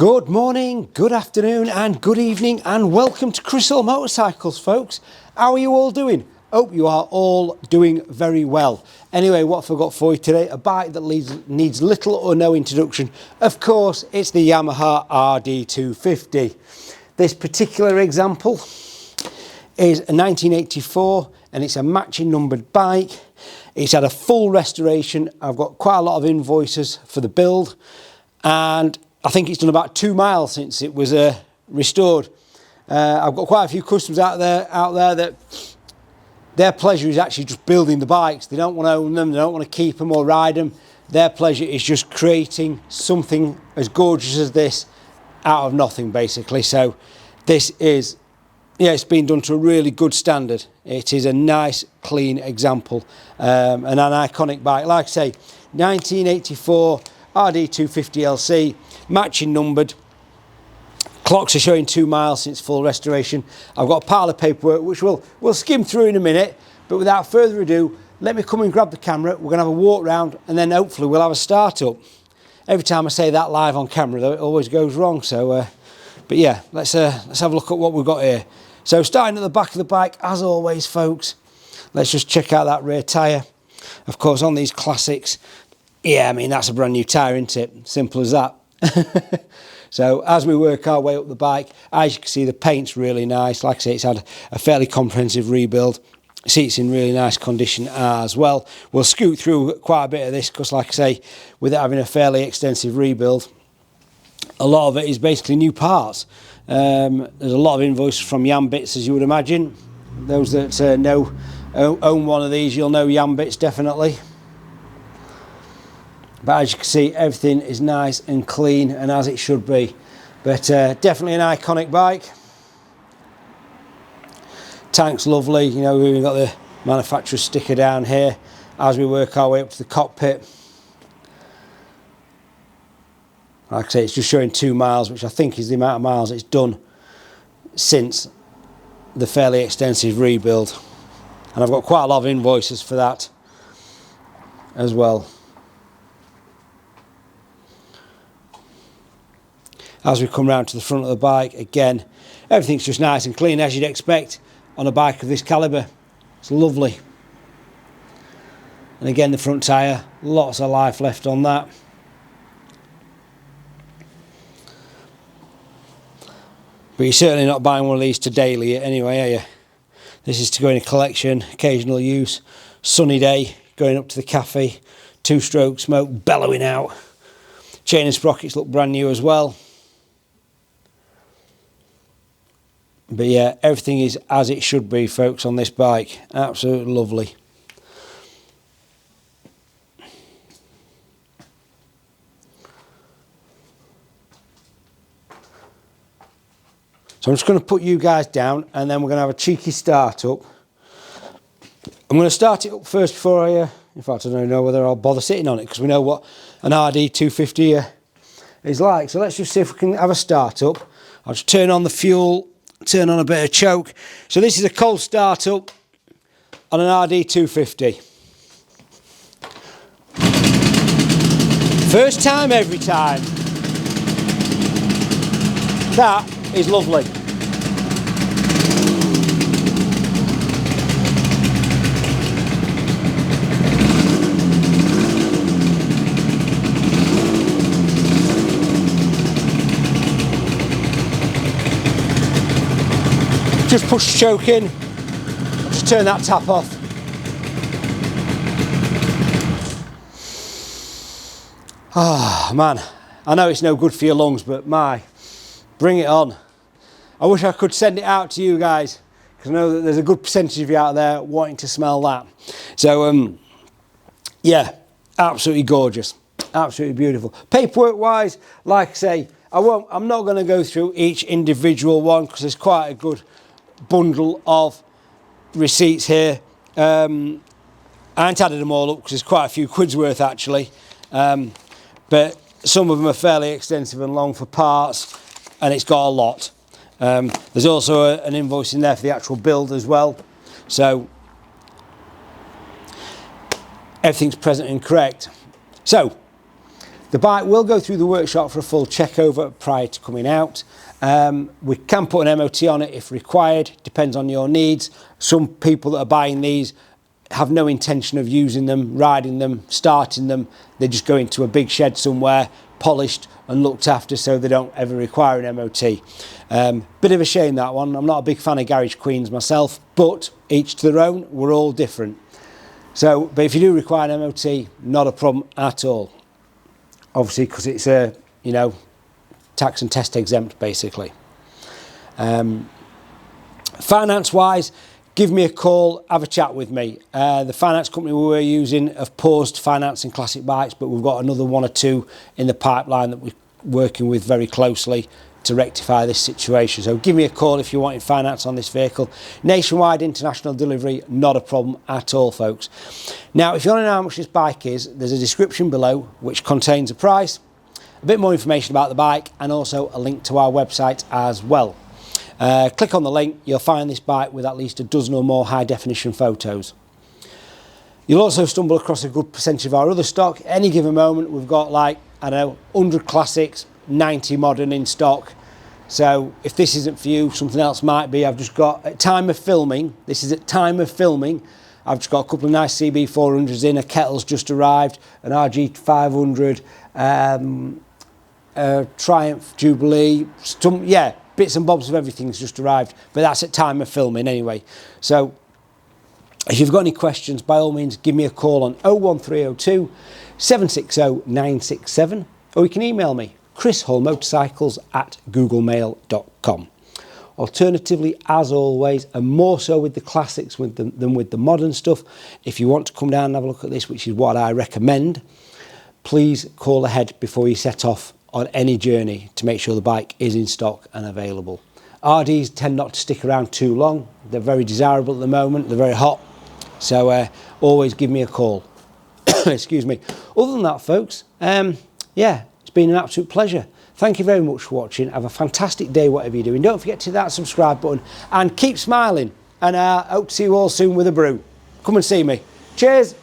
Good morning, good afternoon and good evening and welcome to Crystal Motorcycles, folks. How are you all doing? Hope you are all doing very well. Anyway, what have I got for you today? A bike that needs little or no introduction. Of course, it's the Yamaha RD250. This particular example is a 1984 and it's a matching numbered bike. It's had a full restoration. I've got quite a lot of invoices for the build and I think it's done about 2 miles since it was restored. I've got quite a few customers out there that their pleasure is actually just building the bikes. They don't want to own them, they don't want to keep them or ride them. Their pleasure is just creating something as gorgeous as this out of nothing, basically. So this is, yeah, it's been done to a really good standard. It is a nice, clean example and an iconic bike. Like I say, 1984 RD250 LC, matching numbered. Clocks are showing 2 miles since full restoration. I've got a pile of paperwork which we'll skim through in a minute, but without further ado, let me come and grab the camera. We're going to have a walk round and then hopefully we'll have a start up. Every time I say that live on camera though, it always goes wrong. So but yeah, let's have a look at what we've got here. So starting at the back of the bike, as always, folks, let's just check out that rear tyre. Of course, on these classics, yeah, I mean, that's a brand new tyre, isn't it? Simple as that. So as we work our way up the bike, as you can see, the paint's really nice. Like I say, it's had a fairly comprehensive rebuild. Seats in really nice condition as well. We'll scoot through quite a bit of this because, like I say, with it having a fairly extensive rebuild, a lot of it is basically new parts. There's a lot of invoices from YAMBits, as you would imagine. Those that own one of these, you'll know YAMBits definitely. But as you can see, everything is nice and clean and as it should be. But definitely an iconic bike. Tank's lovely, you know, we've got the manufacturer's sticker down here as we work our way up to the cockpit. Like I say, it's just showing 2 miles, which I think is the amount of miles it's done since the fairly extensive rebuild. And I've got quite a lot of invoices for that as well. As we come round to the front of the bike, again, everything's just nice and clean as you'd expect on a bike of this calibre. It's lovely. And again, the front tyre, lots of life left on that. But you're certainly not buying one of these to daily anyway, are you? This is to go in a collection, occasional use, sunny day, going up to the cafe, 2-stroke smoke bellowing out. Chain and sprockets look brand new as well. But yeah, everything is as it should be, folks, on this bike. Absolutely lovely. So I'm just going to put you guys down and then we're going to have a cheeky start up. I'm going to start it up first before I, in fact I don't know whether I'll bother sitting on it because we know what an RD250 is like. So let's just see if we can have a start up. I'll just turn on the fuel, turn on a bit of choke. So this is a cold start up on an RD250. First time, every time. That is lovely. Just push the choke in, just turn that tap off. Ah, man, I know it's no good for your lungs, but bring it on. I wish I could send it out to you guys, because I know that there's a good percentage of you out there wanting to smell that. So, yeah, absolutely gorgeous, absolutely beautiful. Paperwork wise, like I say, I'm not going to go through each individual one, because there's quite a good bundle of receipts here. I ain't added them all up because there's quite a few quid's worth actually, but some of them are fairly extensive and long for parts and it's got a lot. There's also an invoice in there for the actual build as well, so everything's present and correct. So The bike will go through the workshop for a full check over prior to coming out. We can put an MOT on it if required, depends on your needs. Some people that are buying these have no intention of using them, riding them, starting them. They just go into a big shed somewhere, polished and looked after, so they don't ever require an MOT. Bit of a shame, that one. I'm not a big fan of garage queens myself, but each to their own. We're all different. So, but if you do require an MOT, not a problem at all. Obviously, because it's a, you know, tax and test exempt basically. Finance wise, give me a call, have a chat with me. The finance company we were using have paused financing classic bikes, but we've got another 1 or 2 in the pipeline that we're working with very closely to rectify this situation. So give me a call if you're wanting finance on this vehicle. Nationwide international delivery, not a problem at all, folks. Now, if you want to know how much this bike is, there's a description below which contains a price, a bit more information about the bike, and also a link to our website as well. Click on the link, you'll find this bike with at least a dozen or more high definition photos. You'll also stumble across a good percentage of our other stock. Any given moment we've got, like, I don't know, 100 classics, 90 modern in stock. So if this isn't for you, something else might be. I've just got, at time of filming, this is at time of filming, I've just got a couple of nice CB400s in, a Kettle's just arrived, an RG500, Triumph Jubilee, yeah, bits and bobs of everything's just arrived, but that's at time of filming anyway. So if you've got any questions, by all means give me a call on 01302 760 967, or you can email me, chrishullmotorcycles@googlemail.com. Alternatively, as always, and more so with the classics than with the modern stuff, if you want to come down and have a look at this, which is what I recommend, please call ahead before you set off on any journey to make sure the bike is in stock and available. RDs tend not to stick around too long. They're very desirable at the moment. They're very hot. So always give me a call. Excuse me. Other than that, folks, yeah, it's been an absolute pleasure. Thank you very much for watching. Have a fantastic day, whatever you're doing. Don't forget to hit that subscribe button and keep smiling. And I hope to see you all soon with a brew. Come and see me. Cheers.